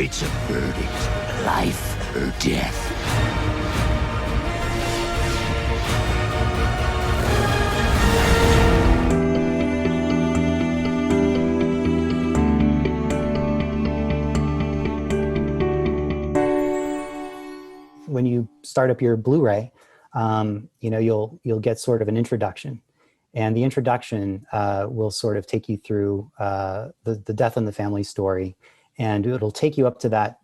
awaits a verdict, life or death. When you start up your Blu-ray, you'll get sort of an introduction, and the introduction will sort of take you through the death in the family story, and it'll take you up to that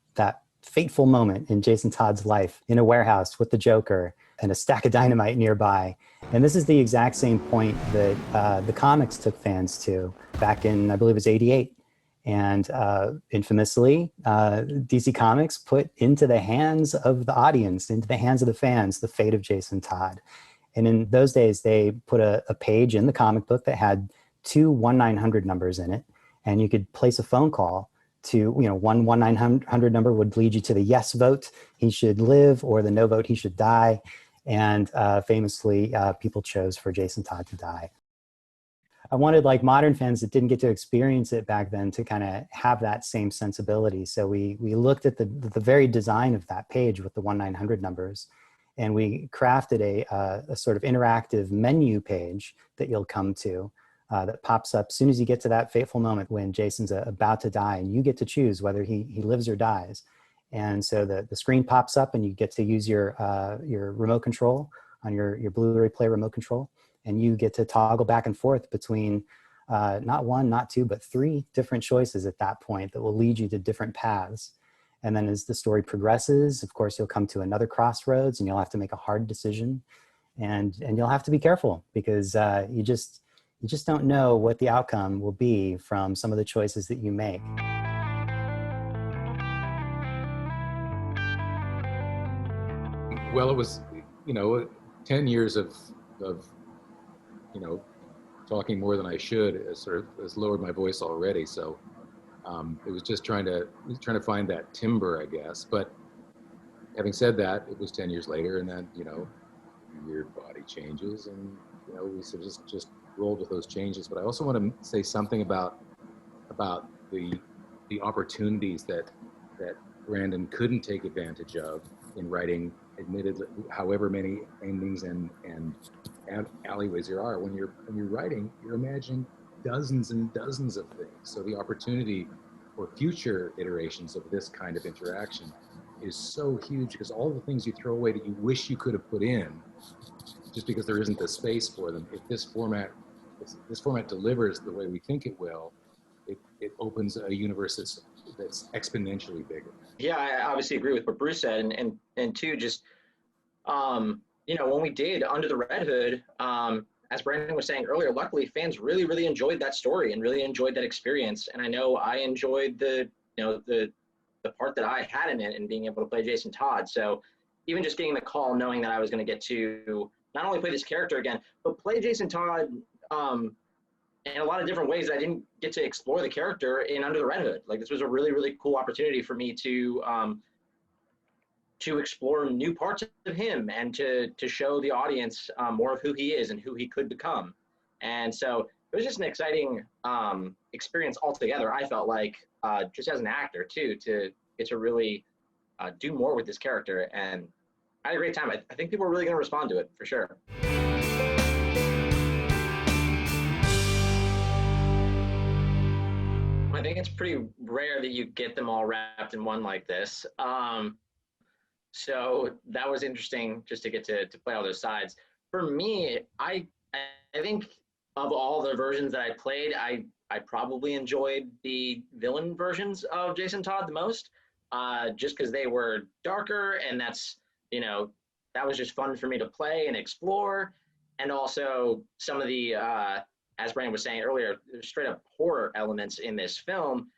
fateful moment in Jason Todd's life in a warehouse with the Joker and a stack of dynamite nearby. And this is the exact same point that the comics took fans to back in, I believe it was '88. And infamously, DC Comics put into the hands of the audience, into the hands of the fans, the fate of Jason Todd. And in those days, they put a page in the comic book that had 2 1-900 numbers in it. And you could place a phone call to, one 1-900 number would lead you to the yes vote, he should live, or the no vote, he should die. And famously, people chose for Jason Todd to die. I wanted, like, modern fans that didn't get to experience it back then to kind of have that same sensibility. So we looked at the very design of that page with the 1-900 numbers, and we crafted a sort of interactive menu page that you'll come to that pops up as soon as you get to that fateful moment when Jason's about to die, and you get to choose whether he lives or dies. And so the screen pops up, and you get to use your remote control on your Blu-ray player remote control. And you get to toggle back and forth between not 1, not 2, but 3 different choices at that point that will lead you to different paths. And then as the story progresses, of course, you'll come to another crossroads, and you'll have to make a hard decision. And you'll have to be careful, because you just don't know what the outcome will be from some of the choices that you make. Well, it was, 10 years of talking more than I should has lowered my voice already. So it was just trying to find that timbre, I guess. But having said that, it was 10 years later, and then, your body changes, and, we sort of just rolled with those changes. But I also want to say something about the opportunities that Brandon couldn't take advantage of in writing, admittedly, however many endings and alleyways there are. When you're writing, you're imagining dozens and dozens of things. So the opportunity for future iterations of this kind of interaction is so huge, because all the things you throw away that you wish you could have put in, just because there isn't the space for them, if this format delivers the way we think it will, it opens a universe that's exponentially bigger. Yeah, I obviously agree with what Bruce said, and two, just when we did Under the Red Hood, as Brandon was saying earlier, luckily fans really, really enjoyed that story and really enjoyed that experience. And I know I enjoyed the part that I had in it and being able to play Jason Todd. So even just getting the call, knowing that I was going to get to not only play this character again, but play Jason Todd in a lot of different ways that I didn't get to explore the character in Under the Red Hood. Like, this was a really, really cool opportunity for me to explore new parts of him and to show the audience more of who he is and who he could become. And so it was just an exciting experience altogether. I felt like just as an actor too, to get to really do more with this character. And I had a great time. I think people are really going to respond to it for sure. I think it's pretty rare that you get them all wrapped in one like this. So that was interesting just to get to play all those sides. For me, I think of all the versions that I played, I probably enjoyed the villain versions of Jason Todd the most, just because they were darker, and that's, that was just fun for me to play and explore. And also some of the, as Brandon was saying earlier, straight up horror elements in this film,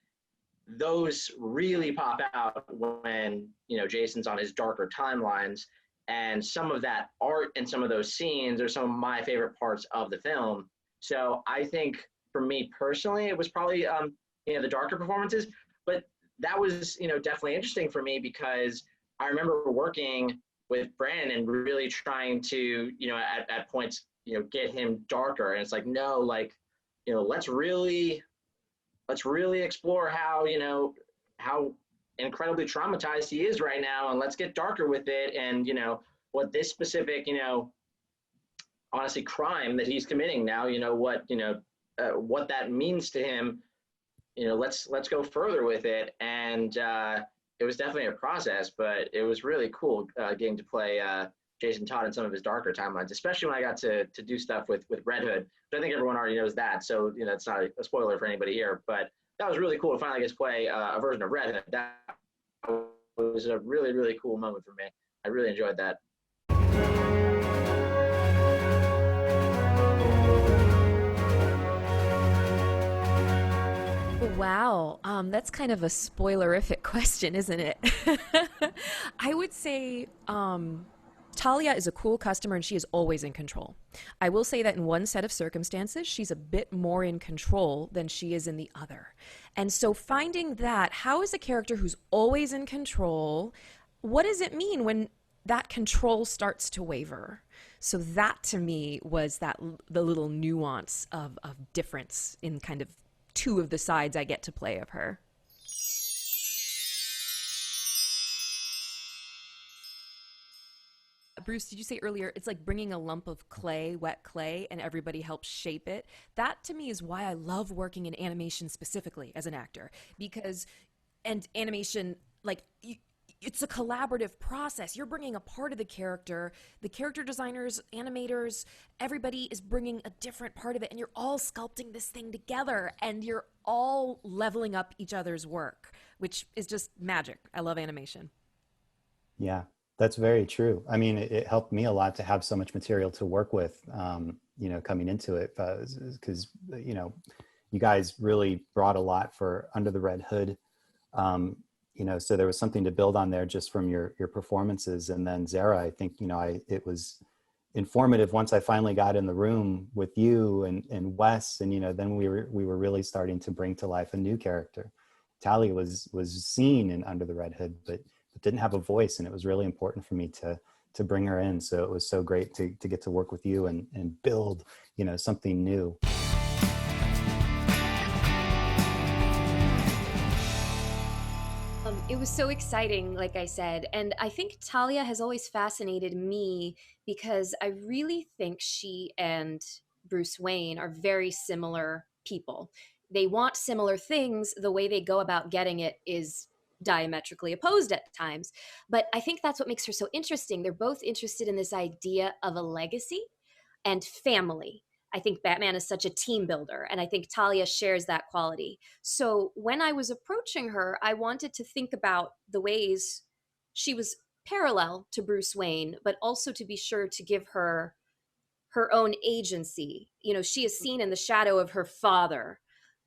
those really pop out when, Jason's on his darker timelines. And some of that art and some of those scenes are some of my favorite parts of the film. So I think for me personally, it was probably, the darker performances, but that was, definitely interesting for me, because I remember working with Brandon and really trying to, at points, get him darker. And it's like, no, like, let's really explore how, how incredibly traumatized he is right now, and let's get darker with it. And, you know, what this specific, you know, honestly crime that he's committing now, what that means to him, let's go further with it. And it was definitely a process, but it was really cool getting to play Jason Todd in some of his darker timelines, especially when I got to do stuff with Red Hood, which I think everyone already knows that. So, it's not a spoiler for anybody here, but that was really cool to finally get to play a version of Red Hood. That was a really, really cool moment for me. I really enjoyed that. Wow, that's kind of a spoilerific question, isn't it? I would say Talia is a cool customer and she is always in control. I will say that in one set of circumstances, she's a bit more in control than she is in the other. And so finding that, how is a character who's always in control, what does it mean when that control starts to waver? So that to me was the little nuance of difference in kind of two of the sides I get to play of her. Bruce, did you say earlier, it's like bringing a lump of clay, wet clay, and everybody helps shape it? That to me is why I love working in animation specifically as an actor, and animation, like, it's a collaborative process. You're bringing a part of the character designers, animators, everybody is bringing a different part of it, and you're all sculpting this thing together, and you're all leveling up each other's work, which is just magic. I love animation. Yeah, that's very true. I mean, it helped me a lot to have so much material to work with, coming into it, because, you guys really brought a lot for Under the Red Hood. So there was something to build on there just from your performances. And then Zehra, I think, it was informative once I finally got in the room with you and Wes, and, then we were really starting to bring to life a new character. Talia was seen in Under the Red Hood, but didn't have a voice. And it was really important for me to bring her in. So it was so great to get to work with you and build, something new. It was so exciting, like I said, and I think Talia has always fascinated me because I really think she and Bruce Wayne are very similar people. They want similar things. The way they go about getting it is diametrically opposed at times, but I think that's what makes her so interesting. They're both interested in this idea of a legacy and family. I think Batman is such a team builder, and I think Talia shares that quality. So when I was approaching her, I wanted to think about the ways she was parallel to Bruce Wayne, but also to be sure to give her her own agency. She is seen in the shadow of her father.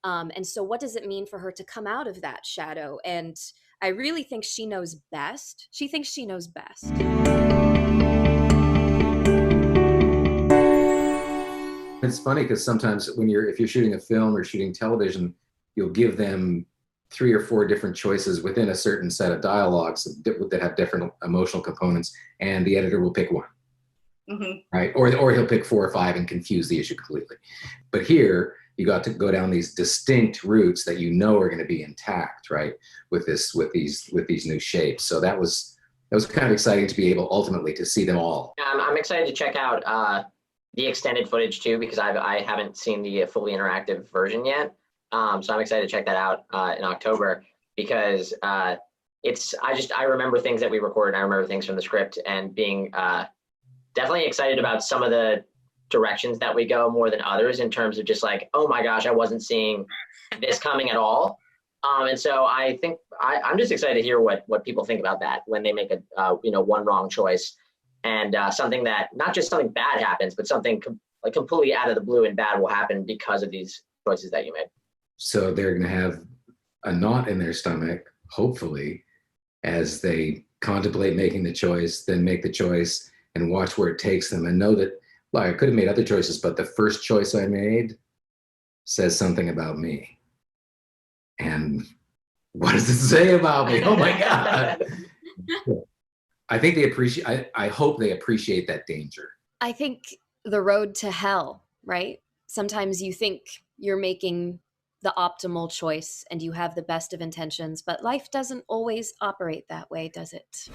And so what does it mean for her to come out of that shadow? And I really think she knows best. She thinks she knows best. It's funny because sometimes if you're shooting a film or shooting television, you'll give them 3 or 4 different choices within a certain set of dialogues that have different emotional components, and the editor will pick one, right? Or he'll pick 4 or 5 and confuse the issue completely. But here, you got to go down these distinct routes that are going to be intact, right? With these new shapes. So that was kind of exciting to be able ultimately to see them all. I'm excited to check out the extended footage too, because I haven't seen the fully interactive version yet. So I'm excited to check that out in October, because I remember things that we recorded. I remember things from the script, and being definitely excited about some of the directions that we go more than others, in terms of just like, oh my gosh, I wasn't seeing this coming at all. And so I think I'm just excited to hear what people think about that when they make a one wrong choice. And something that, not just something bad happens, but something completely out of the blue and bad will happen because of these choices that you made. So they're going to have a knot in their stomach, hopefully, as they contemplate making the choice, then make the choice and watch where it takes them, and know that, well, I could have made other choices, but the first choice I made says something about me. And what does it say about me? Oh my God. I think I hope they appreciate that danger. I think the road to hell, right? Sometimes you think you're making the optimal choice and you have the best of intentions, but life doesn't always operate that way, does it?